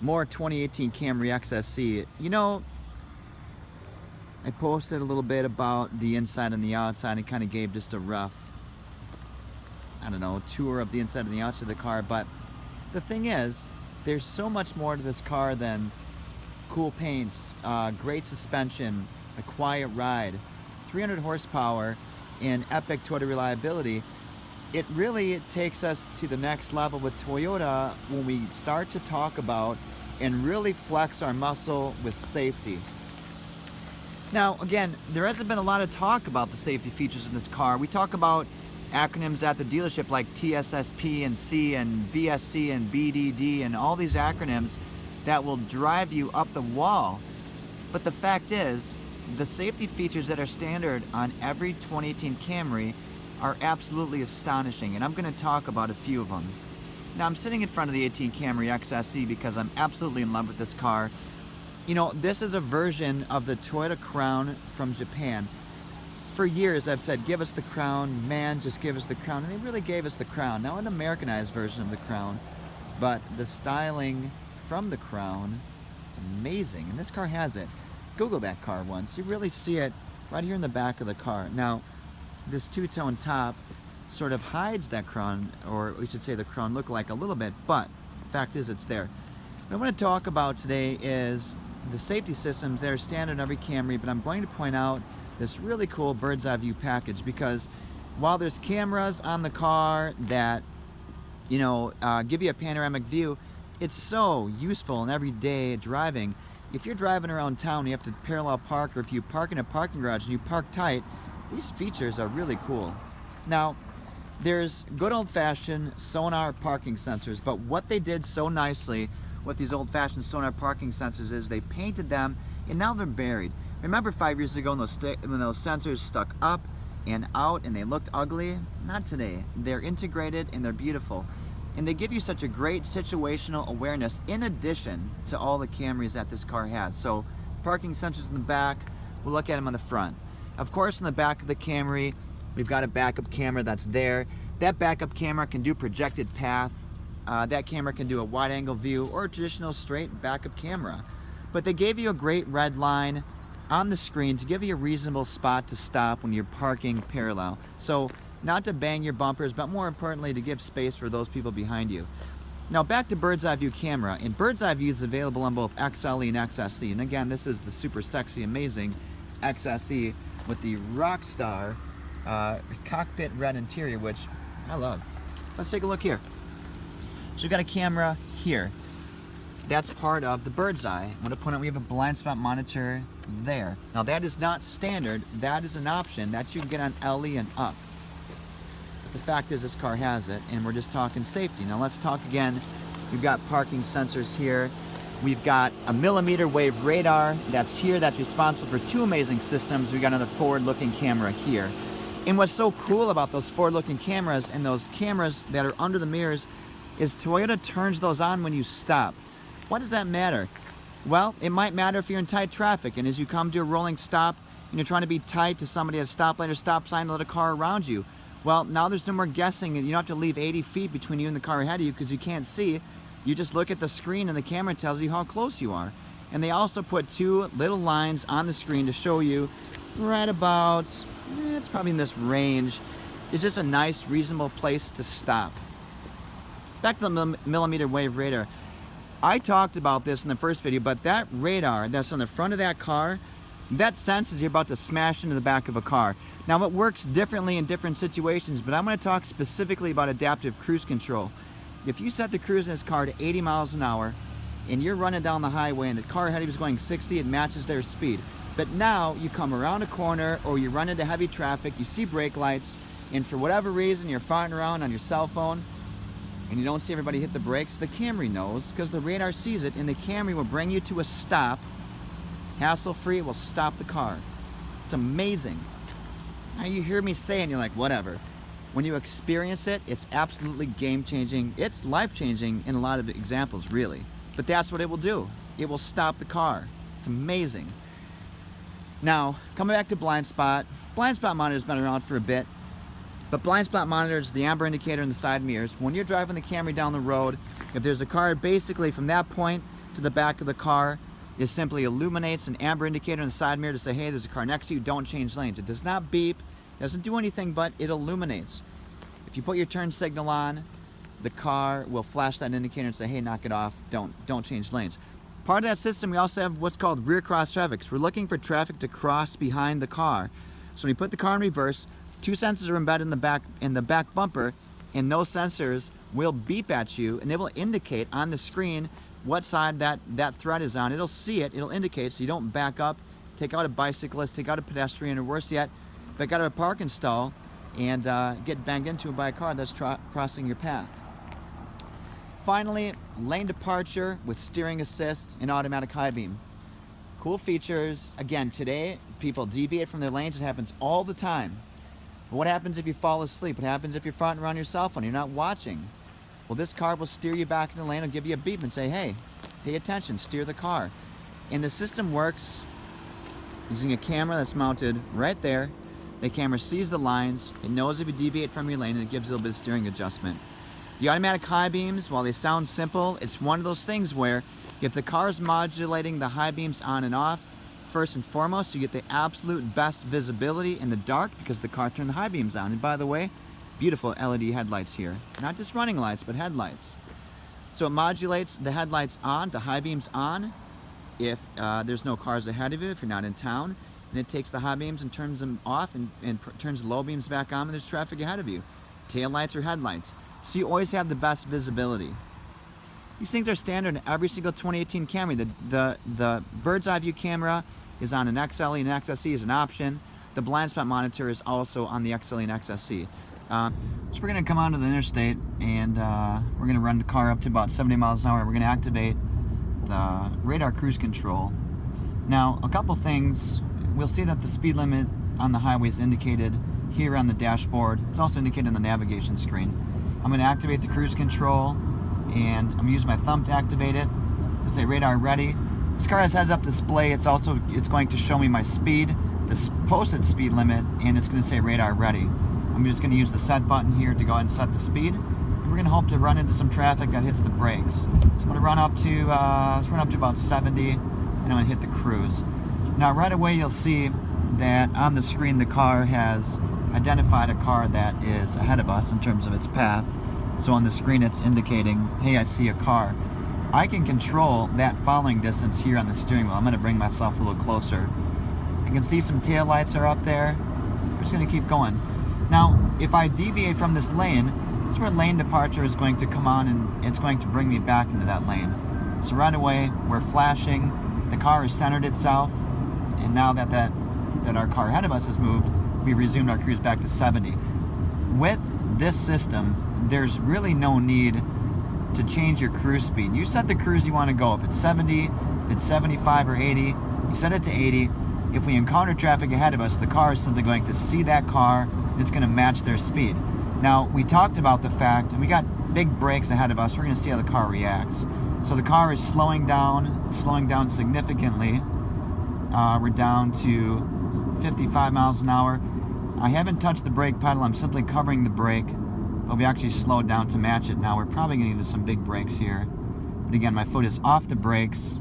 more 2018 Camry XSE. You know, I posted a little bit about the inside and the outside and kind of gave just a rough, I don't know, tour of the inside and the outside of the car. But the thing is, there's so much more to this car than cool paints, great suspension, a quiet ride, 300 horsepower, and epic Toyota reliability. It really takes us to the next level with Toyota when we start to talk about and really flex our muscle with safety. Now, again, there hasn't been a lot of talk about the safety features in this car. We talk about acronyms at the dealership like TSSP and C and VSC and BDD and all these acronyms that will drive you up the wall. But the fact is, the safety features that are standard on every 2018 Camry are absolutely astonishing, and I'm going to talk about a few of them. Now, I'm sitting in front of the 18 Camry XSE because I'm absolutely in love with this car. You know, this is a version of the Toyota Crown from Japan. For years, I've said, give us the Crown, man, just give us the Crown, and they really gave us the Crown. Now, an Americanized version of the Crown, but the styling from the Crown, it's amazing, and this car has it. Google that car once. You really see it right here in the back of the car. Now, this two-tone top sort of hides that Crown, or we should say the Crown look-alike a little bit, but the fact is it's there. What I want to talk about today is the safety systems that are standard in every Camry, but I'm going to point out this really cool bird's eye view package, because while there's cameras on the car that, you know, give you a panoramic view, it's so useful in everyday driving. If you're driving around town, you have to parallel park, or if you park in a parking garage and you park tight, these features are really cool. Now, there's good old-fashioned sonar parking sensors, but what they did so nicely with these old-fashioned sonar parking sensors is they painted them, and now they're buried. Remember 5 years ago when those sensors stuck up and out and they looked ugly? Not today. They're integrated and they're beautiful. And they give you such a great situational awareness in addition to all the Camrys that this car has. So, parking sensors in the back, we'll look at them on the front. Of course, in the back of the Camry, we've got a backup camera that's there. That backup camera can do projected path. That camera can do a wide angle view or a traditional straight backup camera. But they gave you a great red line on the screen to give you a reasonable spot to stop when you're parking parallel. So, not to bang your bumpers, but more importantly, to give space for those people behind you. Now, back to bird's eye view camera. And bird's eye view is available on both XLE and XSE. And again, this is the super sexy, amazing XSE with the Rockstar cockpit red interior, which I love. Let's take a look here. So we've got a camera here. That's part of the bird's eye. I'm going to point out we have a blind spot monitor there. Now that is not standard. That is an option that you can get on LE and up. But the fact is this car has it, and we're just talking safety. Now let's talk again. We've got parking sensors here. We've got a millimeter wave radar that's here, that's responsible for two amazing systems. We've got another forward-looking camera here. And what's so cool about those forward-looking cameras and those cameras that are under the mirrors is Toyota turns those on when you stop. Why does that matter? Well, it might matter if you're in tight traffic and as you come to a rolling stop and you're trying to be tight to somebody at a stoplight or stop sign to let a car around you. Well, now there's no more guessing, and you don't have to leave 80 feet between you and the car ahead of you because you can't see. You just look at the screen and the camera tells you how close you are. And they also put two little lines on the screen to show you right about, it's probably in this range. It's just a nice, reasonable place to stop. Back to the millimeter wave radar. I talked about this in the first video, but that radar that's on the front of that car, that senses you're about to smash into the back of a car. Now, it works differently in different situations, but I'm going to talk specifically about adaptive cruise control. If you set the cruise in this car to 80 miles an hour and you're running down the highway and the car ahead of you is going 60, it matches their speed. But now you come around a corner or you run into heavy traffic, you see brake lights, and for whatever reason you're farting around on your cell phone and you don't see everybody hit the brakes, the Camry knows because the radar sees it, and the Camry will bring you to a stop, hassle-free. It will stop the car. It's amazing. Now you hear me say and you're like, whatever. When you experience it, it's absolutely game-changing. It's life-changing in a lot of examples, really. But that's what it will do. It will stop the car. It's amazing. Now, coming back to blind spot. Blind spot monitor has been around for a bit. But blind spot monitor is the amber indicator in the side mirrors. When you're driving the Camry down the road, if there's a car basically from that point to the back of the car. It simply illuminates an amber indicator in the side mirror to say, hey, there's a car next to you, don't change lanes. It does not beep, doesn't do anything, but it illuminates. If you put your turn signal on, the car will flash that indicator and say, hey, knock it off, don't change lanes. Part of that system, we also have what's called rear cross traffic. So we're looking for traffic to cross behind the car. So when you put the car in reverse, 2 sensors are embedded in the back bumper, and those sensors will beep at you, and they will indicate on the screen what side that thread is on. It'll see it, it'll indicate, so you don't back up, take out a bicyclist, take out a pedestrian, or worse yet, back out of a parking stall and get banged into by a car that's crossing your path. Finally, lane departure with steering assist and automatic high beam. Cool features. Again, today, people deviate from their lanes. It happens all the time. But what happens if you fall asleep? What happens if you're fronting around your cell phone? You're not watching. Well, this car will steer you back in the lane and give you a beep and say, hey, pay attention, steer the car. And the system works using a camera that's mounted right there. The camera sees the lines, it knows if you deviate from your lane, and it gives you a little bit of steering adjustment. The automatic high beams, while they sound simple, it's one of those things where if the car is modulating the high beams on and off, first and foremost, you get the absolute best visibility in the dark because the car turned the high beams on. And by the way, beautiful LED headlights here. Not just running lights, but headlights. So it modulates the headlights on, the high beams on, if there's no cars ahead of you, if you're not in town. And it takes the high beams and turns them off and turns the low beams back on when there's traffic ahead of you. Tail lights or headlights. So you always have the best visibility. These things are standard in every single 2018 Camry. The bird's eye view camera is on an XLE and XSE is an option. The blind spot monitor is also on the XLE and XSE. So we're going to come onto the interstate and we're going to run the car up to about 70 miles an hour. We're going to activate the radar cruise control. Now, a couple things. We'll see that the speed limit on the highway is indicated here on the dashboard. It's also indicated on the navigation screen. I'm going to activate the cruise control and I'm going to use my thumb to activate it. It'll say radar ready. This car has heads-up display. It's going to show me my speed, the posted speed limit, and it's going to say radar ready. I'm just going to use the set button here to go ahead and set the speed. And we're going to hope to run into some traffic that hits the brakes. So I'm going to run up to let's run up to about 70, and I'm going to hit the cruise. Now right away you'll see that on the screen the car has identified a car that is ahead of us in terms of its path. So on the screen it's indicating, hey, I see a car. I can control that following distance here on the steering wheel. I'm going to bring myself a little closer. I can see some tail lights are up there. We're just going to keep going. Now, if I deviate from this lane, this is where lane departure is going to come on and it's going to bring me back into that lane. So right away, we're flashing. The car has centered itself. And now that our car ahead of us has moved, we resumed our cruise back to 70. With this system, there's really no need to change your cruise speed. You set the cruise you want to go. If it's 70, if it's 75 or 80, you set it to 80. If we encounter traffic ahead of us, the car is simply going to see that car and it's going to match their speed. Now, we talked about the fact, and we got big brakes ahead of us, we're going to see how the car reacts. So the car is slowing down, it's slowing down significantly. We're down to 55 miles an hour. I haven't touched the brake pedal, I'm simply covering the brake, but we actually slowed down to match it now. We're probably getting into some big brakes here. But again, my foot is off the brakes.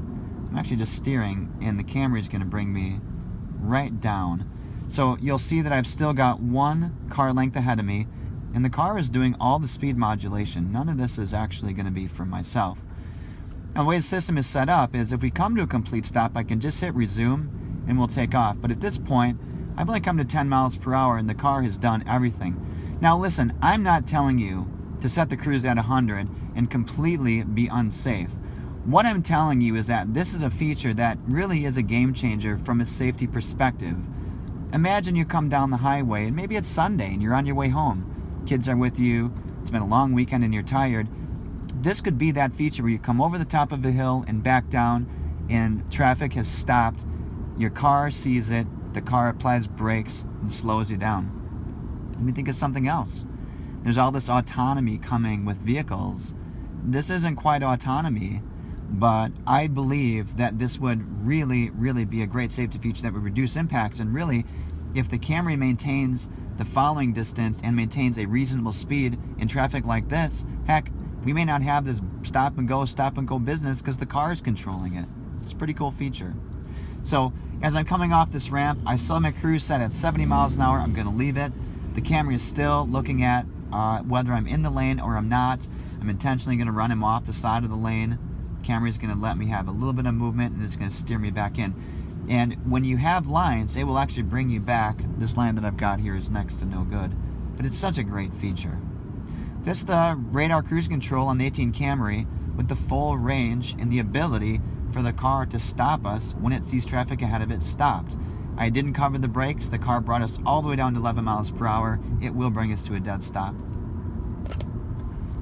I'm actually just steering, and the Camry is going to bring me right down. So you'll see that I've still got one car length ahead of me, and the car is doing all the speed modulation. None of this is actually going to be for myself. Now, the way the system is set up is if we come to a complete stop, I can just hit resume and we'll take off. But at this point, I've only come to 10 miles per hour and the car has done everything. Now listen, I'm not telling you to set the cruise at 100 and completely be unsafe. What I'm telling you is that this is a feature that really is a game changer from a safety perspective. Imagine you come down the highway and maybe it's Sunday and you're on your way home. Kids are with you, it's been a long weekend and you're tired. This could be that feature where you come over the top of a hill and back down and traffic has stopped. Your car sees it, the car applies brakes and slows you down. Let me think of something else. There's all this autonomy coming with vehicles. This isn't quite autonomy, but I believe that this would really, really be a great safety feature that would reduce impacts. And really, if the Camry maintains the following distance and maintains a reasonable speed in traffic like this, heck, we may not have this stop and go business because the car is controlling it. It's a pretty cool feature. So as I'm coming off this ramp, I saw my cruise set at 70 miles an hour. I'm going to leave it. The Camry is still looking at whether I'm in the lane or I'm not. I'm intentionally going to run him off the side of the lane. Camry is going to let me have a little bit of movement, and it's going to steer me back in. And when you have lines, it will actually bring you back. This line that I've got here is next to no good, but it's such a great feature. Just the radar cruise control on the 18 Camry with the full range and the ability for the car to stop us when it sees traffic ahead of it stopped. I didn't cover the brakes. The car brought us all the way down to 11 miles per hour. It will bring us to a dead stop.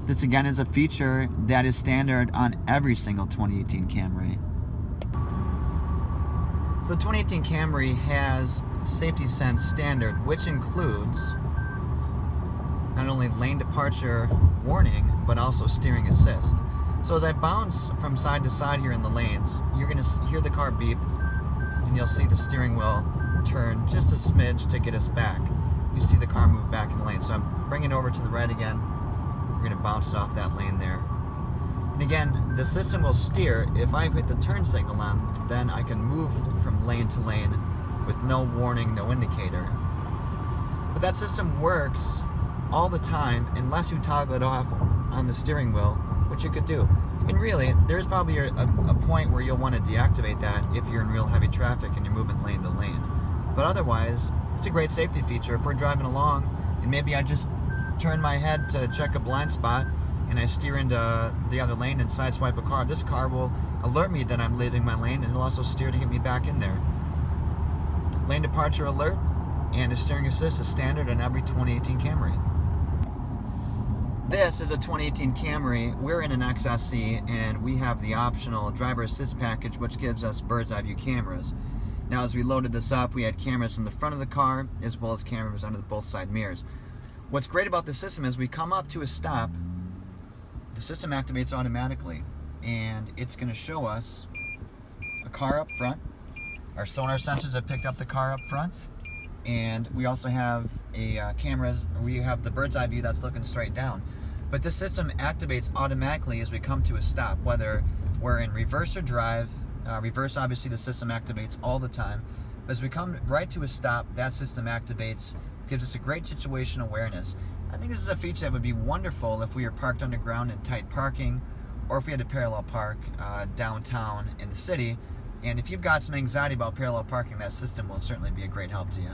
This again is a feature that is standard on every single 2018 Camry. So the 2018 Camry has Safety Sense standard, which includes not only lane departure warning, but also steering assist. So as I bounce from side to side here in the lanes, you're going to hear the car beep, and you'll see the steering wheel turn just a smidge to get us back. You see the car move back in the lane. So I'm bringing it over to the right again. We're going to bounce it off that lane there. And again, the system will steer. If I hit the turn signal on, then I can move from lane to lane with no warning, no indicator. But that system works all the time unless you toggle it off on the steering wheel, which you could do. And really, there's probably a point where you'll want to deactivate that if you're in real heavy traffic and you're moving lane to lane. But otherwise, it's a great safety feature. If we're driving along and maybe I just turn my head to check a blind spot and I steer into the other lane and sideswipe a car, this car will alert me that I'm leaving my lane, and it'll also steer to get me back in there. Lane departure alert and the steering assist is standard on every 2018 Camry. This is a 2018 Camry. We're in an XSE, and we have the optional driver assist package, which gives us bird's eye view cameras. Now, as we loaded this up, we had cameras in the front of the car as well as cameras under both side mirrors. What's great about the system is we come up to a stop, the system activates automatically, and it's going to show us a car up front. Our sonar sensors have picked up the car up front, and we also have cameras. We have the bird's eye view that's looking straight down. But this system activates automatically as we come to a stop, whether we're in reverse or drive. Reverse, obviously, the system activates all the time. But as we come right to a stop, that system activates, gives us a great situation awareness. I think this is a feature that would be wonderful if we were parked underground in tight parking, or if we had to parallel park downtown in the city. And if you've got some anxiety about parallel parking, that system will certainly be a great help to you.